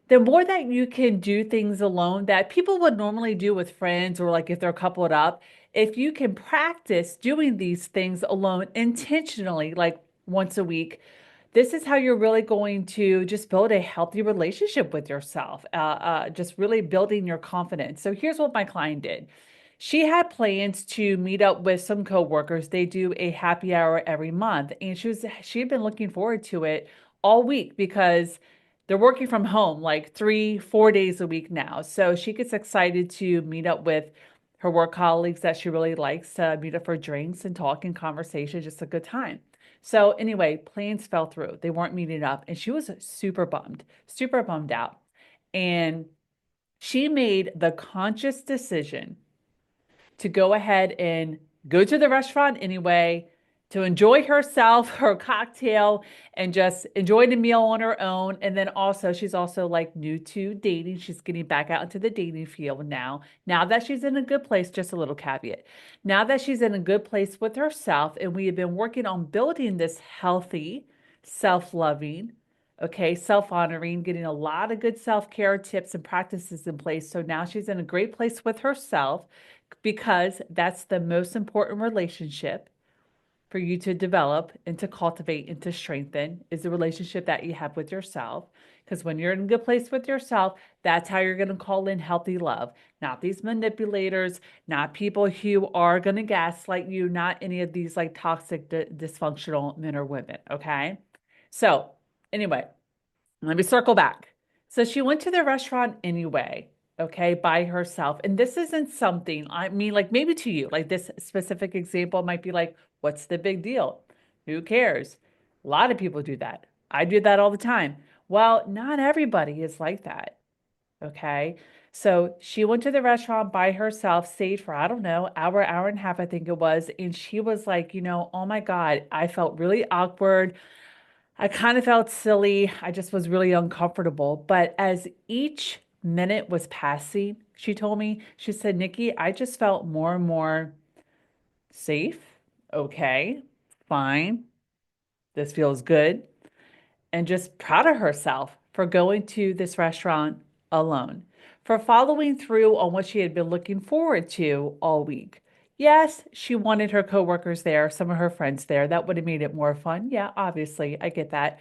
the more that you can do things alone that people would normally do with friends or like if they're coupled up, if you can practice doing these things alone intentionally, like once a week, this is how you're really going to just build a healthy relationship with yourself, just really building your confidence. So here's what my client did. She had plans to meet up with some coworkers. They do a happy hour every month, and she had been looking forward to it all week because they're working from home like 3, 4 days a week now. So she gets excited to meet up with her work colleagues that she really likes to meet up for drinks and talk and conversation, just a good time. So anyway, plans fell through. They weren't meeting up, and she was super bummed out. And she made the conscious decision to go ahead and go to the restaurant anyway, to enjoy herself, her cocktail, and just enjoy the meal on her own. And then also, she's also like new to dating. She's getting back out into the dating field now. Now that she's in a good place, just a little caveat. Now that she's in a good place with herself, and we have been working on building this healthy, self-loving, okay, self-honoring, getting a lot of good self-care tips and practices in place. So now she's in a great place with herself because that's the most important relationship for you to develop and to cultivate and to strengthen is the relationship that you have with yourself. Because when you're in a good place with yourself, that's how you're going to call in healthy love. Not these manipulators, not people who are going to gaslight you, not any of these like toxic, dysfunctional men or women. Okay. So, anyway, let me circle back. So she went to the restaurant anyway, okay, by herself. And this isn't something, I mean, like maybe to you, like this specific example might be like, what's the big deal? Who cares? A lot of people do that. I do that all the time. Well, not everybody is like that, okay? So she went to the restaurant by herself, stayed for, I don't know, hour and a half, I think it was. And she was like, oh my God, I felt really awkward. I kind of felt silly. I just was really uncomfortable. But as each minute was passing, she told me, she said, Nikki, I just felt more and more safe. Okay, fine. This feels good. And just proud of herself for going to this restaurant alone, for following through on what she had been looking forward to all week. Yes, she wanted her coworkers there, some of her friends there. That would have made it more fun. Yeah, obviously, I get that.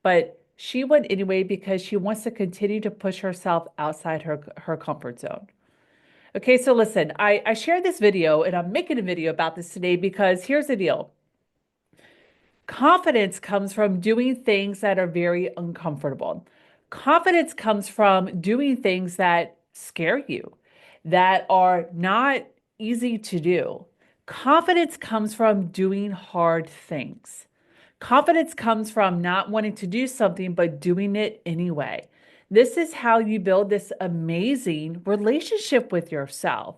But she went anyway because she wants to continue to push herself outside her comfort zone. Okay, so listen, I shared this video and I'm making a video about this today because here's the deal. Confidence comes from doing things that are very uncomfortable. Confidence comes from doing things that scare you, that are not easy to do. Confidence comes from doing hard things. Confidence comes from not wanting to do something, but doing it anyway. This is how you build this amazing relationship with yourself.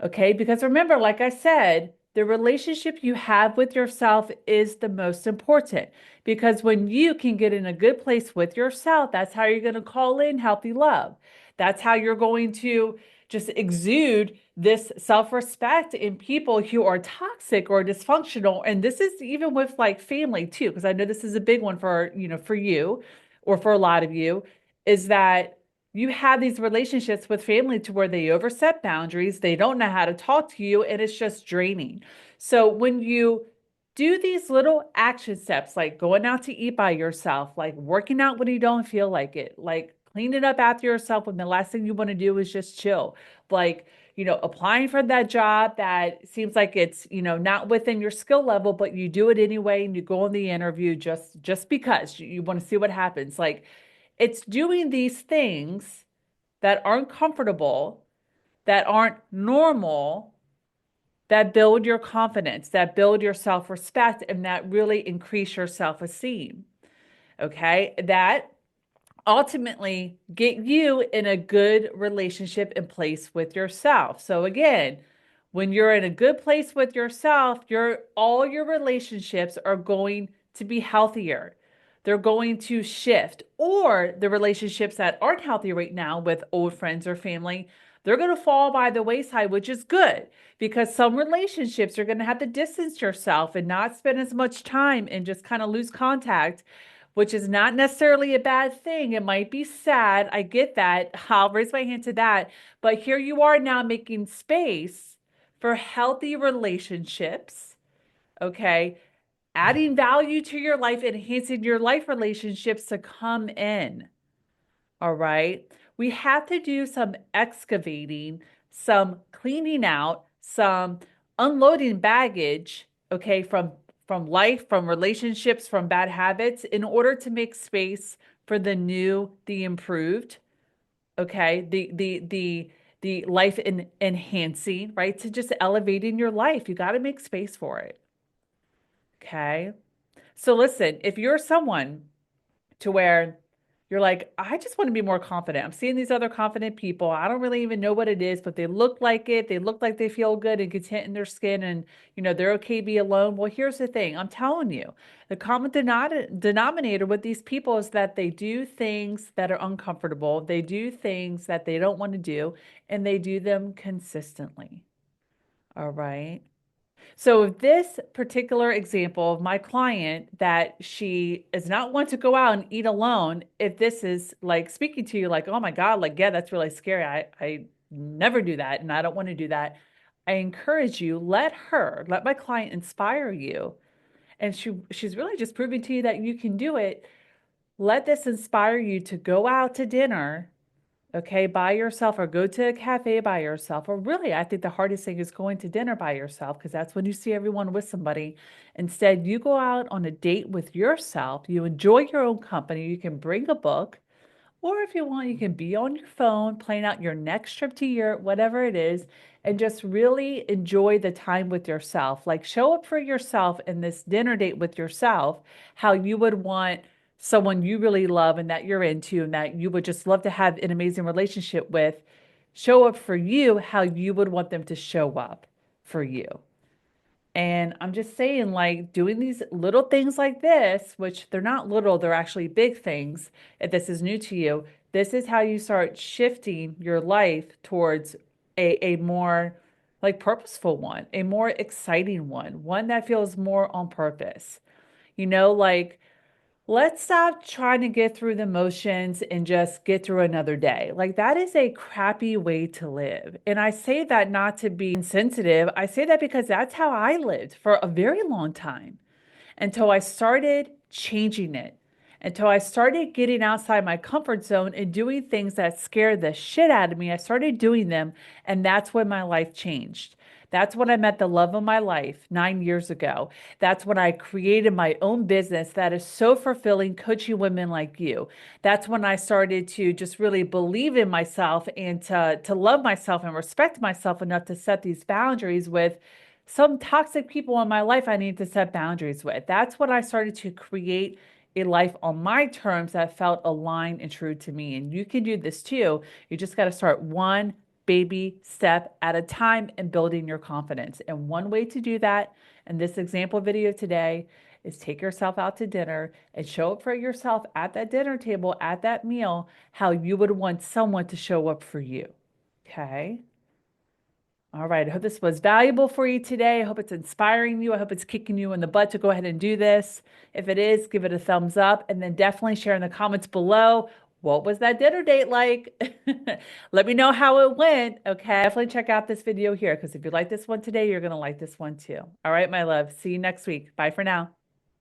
Okay, because remember, like I said, the relationship you have with yourself is the most important. Because when you can get in a good place with yourself, that's how you're going to call in healthy love. That's how you're going to just exude this self-respect in people who are toxic or dysfunctional. And this is even with like family too, because I know this is a big one for, for you or for a lot of you, is that you have these relationships with family to where they overstep boundaries, they don't know how to talk to you, and it's just draining. So when you do these little action steps, like going out to eat by yourself, like working out when you don't feel like it, like cleaning up after yourself when the last thing you want to do is just chill, like, applying for that job that seems like it's, not within your skill level, but you do it anyway and you go on the interview just because you want to see what happens. Like, it's doing these things that aren't comfortable, that aren't normal, that build your confidence, that build your self respect, and that really increase your self esteem. Okay. That ultimately get you in a good relationship and place with yourself. So again, when you're in a good place with yourself, all your relationships are going to be healthier. They're going to shift, or the relationships that aren't healthy right now with old friends or family, they're going to fall by the wayside, which is good because some relationships are going to have to distance yourself and not spend as much time and just kind of lose contact which is not necessarily a bad thing. It might be sad. I get that. I'll raise my hand to that. But here you are now making space for healthy relationships. Okay. Adding value to your life, enhancing your life relationships to come in. All right. We have to do some excavating, some cleaning out, some unloading baggage, okay, from life, from relationships, from bad habits in order to make space for the new, the improved, okay, the life enhancing, right? To just elevating your life. You got to make space for it. Okay. So listen, if you're someone to where you're like, I just want to be more confident. I'm seeing these other confident people. I don't really even know what it is, but they look like it. They look like they feel good and content in their skin and, they're okay to be alone. Well, here's the thing. I'm telling you, the common denominator with these people is that they do things that are uncomfortable. They do things that they don't want to do, and they do them consistently. All right. So this particular example of my client that she is not one to go out and eat alone, if this is like speaking to you like, oh my God, like, yeah, that's really scary. I never do that and I don't want to do that. I encourage you, let my client inspire you. And she's really just proving to you that you can do it. Let this inspire you to go out to dinner, okay, by yourself, or go to a cafe by yourself. Or really, I think the hardest thing is going to dinner by yourself because that's when you see everyone with somebody. Instead, you go out on a date with yourself. You enjoy your own company. You can bring a book, or if you want, you can be on your phone, planning out your next trip to Europe, whatever it is, and just really enjoy the time with yourself. Like show up for yourself in this dinner date with yourself, how you would want someone you really love and that you're into and that you would just love to have an amazing relationship with. Show up for you how you would want them to show up for you. And I'm just saying, like, doing these little things like this, which they're not little, they're actually big things. If this is new to you, this is how you start shifting your life towards a more like purposeful one, a more exciting one that feels more on purpose. Like let's stop trying to get through the motions and just get through another day. Like, that is a crappy way to live. And I say that not to be insensitive. I say that because that's how I lived for a very long time until I started changing it, until I started getting outside my comfort zone and doing things that scared the shit out of me. I started doing them, and that's when my life changed. That's when I met the love of my life 9 years ago. That's when I created my own business that is so fulfilling, coaching women like you. That's when I started to just really believe in myself and to love myself and respect myself enough to set these boundaries with some toxic people in my life I need to set boundaries with. That's when I started to create a life on my terms that felt aligned and true to me. And you can do this too. You just got to start one baby step at a time and building your confidence. And one way to do that in this example video today is take yourself out to dinner and show up for yourself at that dinner table, at that meal, how you would want someone to show up for you. Okay. All right. I hope this was valuable for you today. I hope it's inspiring you. I hope it's kicking you in the butt to go ahead and do this. If it is, give it a thumbs up and then definitely share in the comments below. What was that dinner date like? Let me know how it went. Okay. Definitely check out this video here because if you like this one today, you're going to like this one too. All right, my love. See you next week. Bye for now.